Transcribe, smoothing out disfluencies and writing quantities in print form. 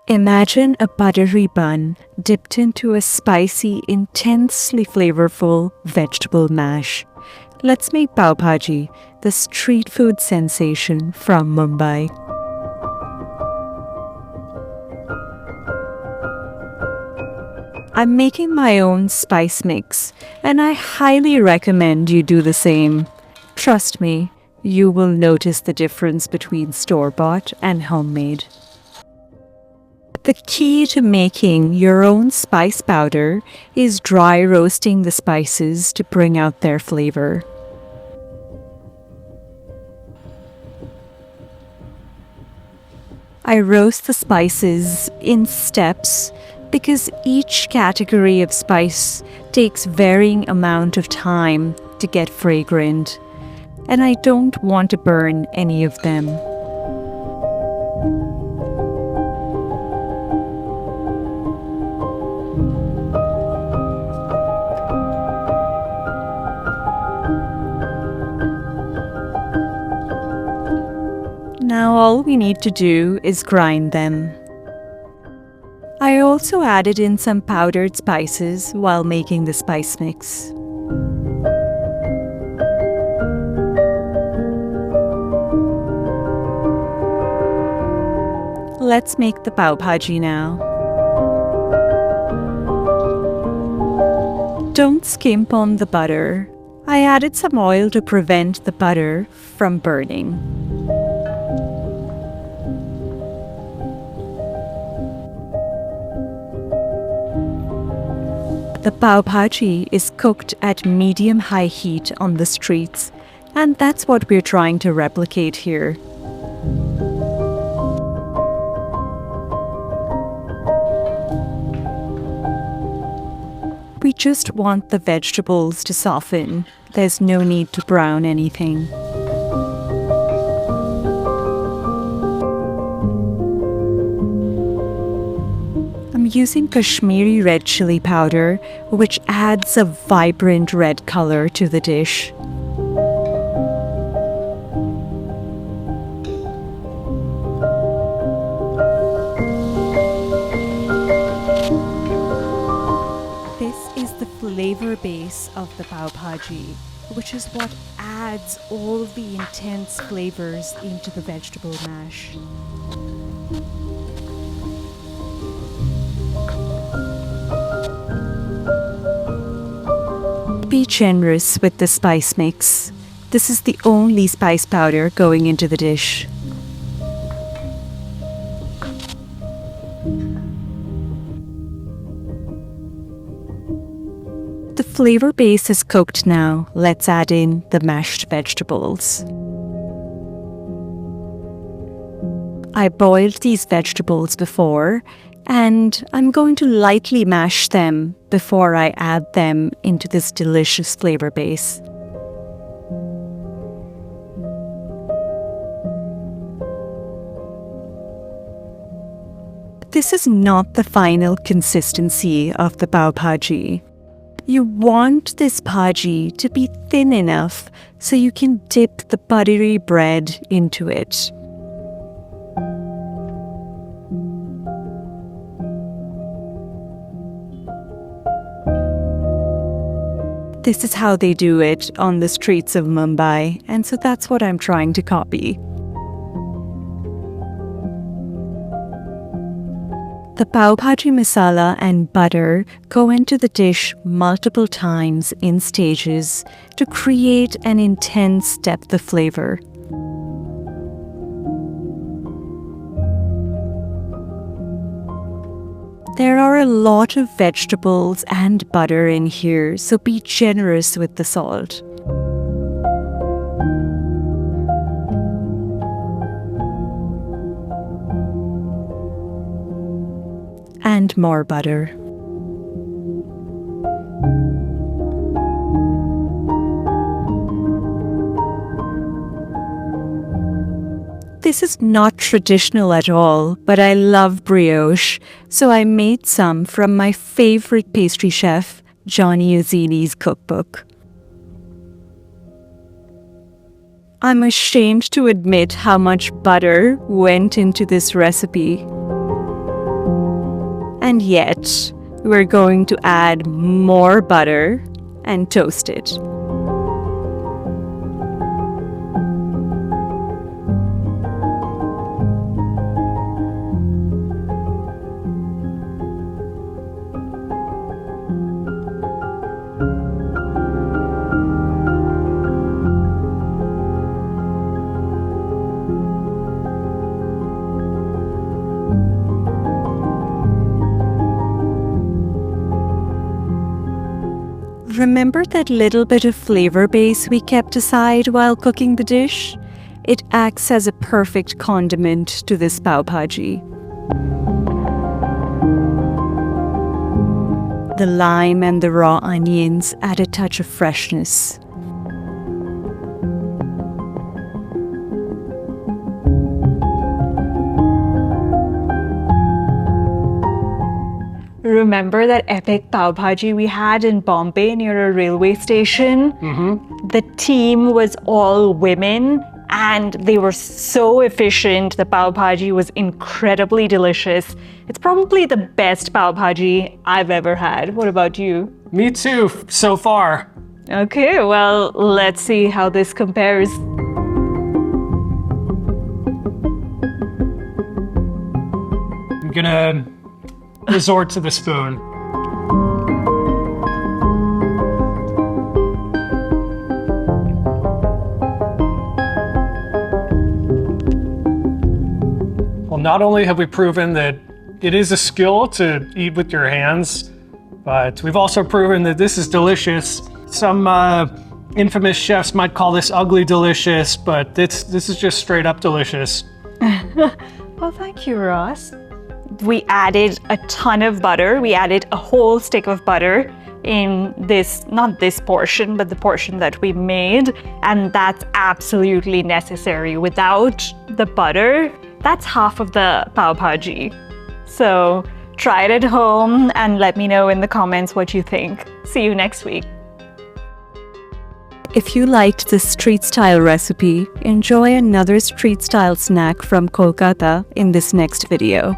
Imagine a buttery bun dipped into a spicy, intensely flavorful vegetable mash. Let's make Pav Bhaji, the street food sensation from Mumbai. I'm making my own spice mix, and I highly recommend you do the same. Trust me, you will notice the difference between store-bought and homemade. The key to making your own spice powder is dry roasting the spices to bring out their flavor. I roast the spices in steps because each category of spice takes varying amount of time to get fragrant, and I don't want to burn any of them. Now all we need to do is grind them. I also added in some powdered spices while making the spice mix. Let's make the Pav Bhaji now. Don't skimp on the butter. I added some oil to prevent the butter from burning. The Pav Bhaji is cooked at medium-high heat on the streets, and that's what we're trying to replicate here. We just want the vegetables to soften. There's no need to brown anything. I'm using Kashmiri red chili powder, which adds a vibrant red color to the dish. This is the flavor base of the Pav Bhaji, which is what adds all the intense flavors into the vegetable mash. Be generous with the spice mix. This is the only spice powder going into the dish. The flavor base is cooked now. Let's add in the mashed vegetables. I boiled these vegetables before, and I'm going to lightly mash them before I add them into this delicious flavor base. This is not the final consistency of the Pav Bhaji. You want this bhaji to be thin enough so you can dip the buttery bread into it. This is how they do it on the streets of Mumbai, and so that's what I'm trying to copy. The Pav Bhaji Masala and butter go into the dish multiple times in stages to create an intense depth of flavor. There are a lot of vegetables and butter in here, so be generous with the salt. And more butter. This is not traditional at all, but I love brioche, so I made some from my favorite pastry chef, Johnny Uzzini's cookbook. I'm ashamed to admit how much butter went into this recipe. And yet, we're going to add more butter and toast it. Remember that little bit of flavor base we kept aside while cooking the dish? It acts as a perfect condiment to this pav bhaji. The lime and the raw onions add a touch of freshness. Remember that epic pav bhaji we had in Bombay near a railway station? The team was all women and they were so efficient. The pav bhaji was incredibly delicious. It's probably the best pav bhaji I've ever had. What about you? Me too, so far. Okay, well, let's see how this compares. I'm gonna resort to the spoon. Well, not only have we proven that it is a skill to eat with your hands, but we've also proven that this is delicious. Some infamous chefs might call this ugly delicious, but this is just straight up delicious. Well, thank you, Ross. We added a ton of butter. We added a whole stick of butter in this, not this portion, but the portion that we made. And that's absolutely necessary. Without the butter, that's half of the pav bhaji. So try it at home and let me know in the comments what you think. See you next week. If you liked this street-style recipe, enjoy another street-style snack from Kolkata in this next video.